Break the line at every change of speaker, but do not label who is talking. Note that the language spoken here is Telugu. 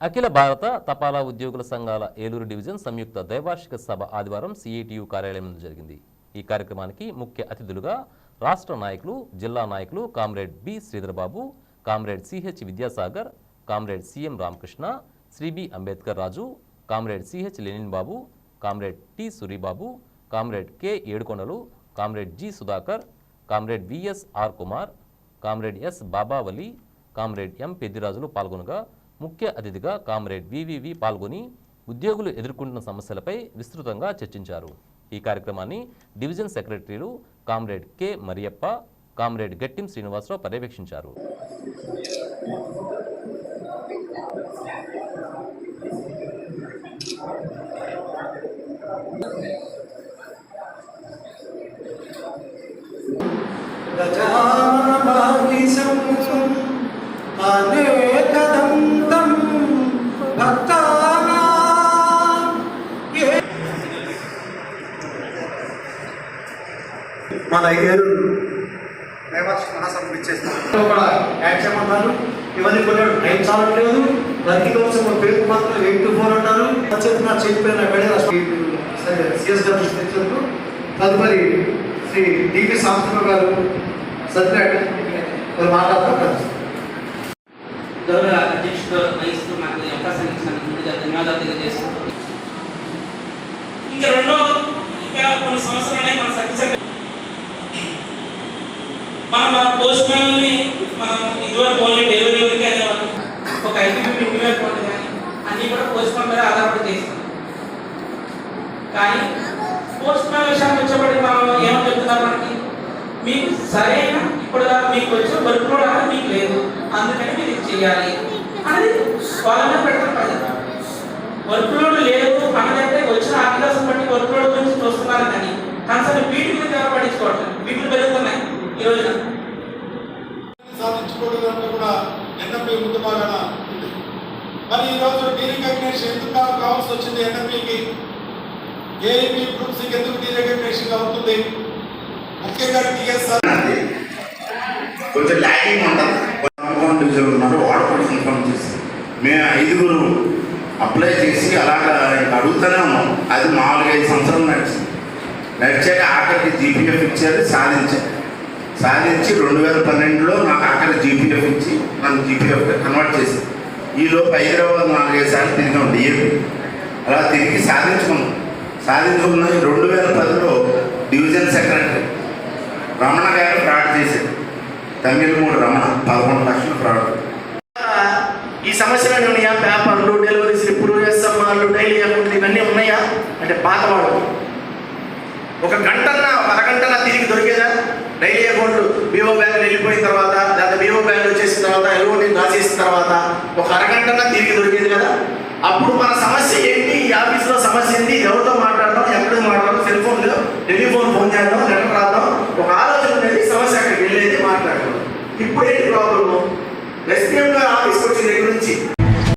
అఖిల భారత తపాలా ఉద్యోగుల సంఘాల ఏలూరు డివిజన్ సంయుక్త ద్వైవార్షిక సభ ఆదివారం సిఐటియు కార్యాలయం నందు జరిగింది. ఈ కార్యక్రమానికి ముఖ్య అతిథులుగా రాష్ట్ర నాయకులు, జిల్లా నాయకులు comrade B Sridharbabu, comrade CH Vidyasagar, comrade C M Ramakrishna, Shri B Ambedkar Raju, comrade CH Lenin Babu, comrade T Suribabu, comrade K Edukondalu, comrade G Sudhakar, comrade V S R Kumar, comrade S Babavali, comrade M Peddirajulu పాల్గొనగా ముఖ్య అతిథిగా కామ్రేడ్ వివివి పాల్గొని ఉద్యోగులు ఎదుర్కొంటున్న సమస్యలపై విస్తృతంగా చర్చించారు. ఈ కార్యక్రమాన్ని division secretaries comrade K Mariyappa, comrade Gattim Srinivasarao పర్యవేక్షించారు.
మన ఏలూరు ద్వైవార్షిక మహాసభ ఇచ్చేస్తాం కూడా యాడ్ చేయమన్నారు. ఇవన్నీ కొన్ని టైం చాలట్లేదు. ప్రతి కోసం పేరు మాత్రం 824 అన్నారు. చెప్పిన చెప్పిన సిఎస్ గారు తెచ్చారు. తదుపరి శ్రీ డివి సాంస్కృతిక గారు సత్యనారాయణ వారు మాట్లాడతారు.
గౌరవ అధ్యక్షుడు వహిస్తూ మాకు అవకాశం ఇచ్చినందుకు ముందుగా ధన్యవాదాలు తెలియజేస్తున్నాను. ఇంకా కొన్ని సంవత్సరాలే మన సత్యసంగ మన పోస్ట్ మ్యాన్ని మనం ఇదివరకు ఓన్లీ డెలివరీకి అనేవాళ్ళు. ఒక ఐపీపీ ఇండివిజువల్ కానీ అన్నీ కూడా పోస్ట్ మ్యాన్ మీద ఆధారపడి చేస్తాం. కానీ పోస్ట్ మ్యాన్ విషయానికి వచ్చేప్పటికి మనం ఏమని చెప్తున్నారు, మనకి మీకు సరైన ఇప్పుడు మీకు వచ్చిన వర్క్ లోడ్ అనేది మీకు లేదు, అందుకని మీరు ఇది చేయాలి అనేది వాళ్ళనే పెడతారు. ప్రజలు వర్క్ లోడ్ లేదు అన్నదంటే వచ్చిన ఆర్టికల్స్ బట్టి వర్క్ లోడ్ గురించి చూస్తున్నారు, కానీ కన్సర్న్ వీటి గురించి ఎవరు పట్టించుకోవట్లేదు. వీటిని పెరుగుతున్నాయి ఈ రోజున.
సాధించుకోవడంలో కూడా ఎన్ఎంపీ ముందు బాగా ఉంది. మరి ఈరోజు డీరికగ్నేషన్ ఎందుకు కావాల్సి వచ్చింది? ఎన్ఎంపీకి ఏఐపీ గ్రూప్స్కి ఎందుకు డీరికగ్నేషన్ అవుతుంది? ముఖ్యంగా టీఎస్ఆర్
కొంచెం ల్యాగింగ్ ఉంటుంది. ఉన్నారు వాడకూడదు ఇన్ఫార్మ్ చేసి మేము 5గురు అప్లై చేసి అలాగా అడుగుతూనే ఉన్నాం. అది 4-5 సంవత్సరాలు నడిచాక ఆఖరికి జీపీఎఫ్ ఇచ్చారు, సాధించి 2012లో నాకు ఆఖరి జీపీఎఫ్ ఇచ్చి నన్ను జీపీఎఫ్ కన్వర్ట్ చేశారు. ఈలోపు హైదరాబాద్ 4-5 సార్లు తిరిగాం డిఎఫ్. అలా తిరిగి సాధించుకున్న 2010లో డివిజన్ సెక్రటరీ రమణ గారు ఫ్రాడ్ చేశారు. తమిళమూడు రమణ 11 లక్షలు ఫ్రాడ్.
ఈ సమస్యలు ఉన్నాయా? పేపర్లు, డెలివరీ స్లిప్పులు, ఎస్ఎంఆర్లు, డైలీ అకౌంట్లు ఇవన్నీ ఉన్నాయా అంటే పాతవాడు ఒక గంటన్న అరగంటన తిరిగి దొరికేదా? డైలీ అకౌంట్లు బీఓ బ్యాంక్ వెళ్ళిపోయిన తర్వాత, లేదా బీఓ బ్యాంక్ వచ్చేసిన తర్వాత, ఎల్ఓని రాసేసిన తర్వాత ఒక అరగంటన తిరిగి దొరికేది కదా. అప్పుడు మన సమస్య ఏంటి, ఈ ఆఫీస్లో సమస్య ఏంటి, ఎవరితో మాట్లాడడం, ఎక్కడ మాట్లాడడం, సెల్ ఫోన్లో ఫోన్ చేయడం, లెటర్ రాద్దాం, ఒక ఆలోచన ఉండేది. సమస్య అక్కడికి వెళ్ళేది, మాట్లాడడం. ఇప్పుడు ఏంటి ప్రాబ్లము? ఎస్పీఎం గారు ఆఫీస్కి వచ్చిన దగ్గర నుంచి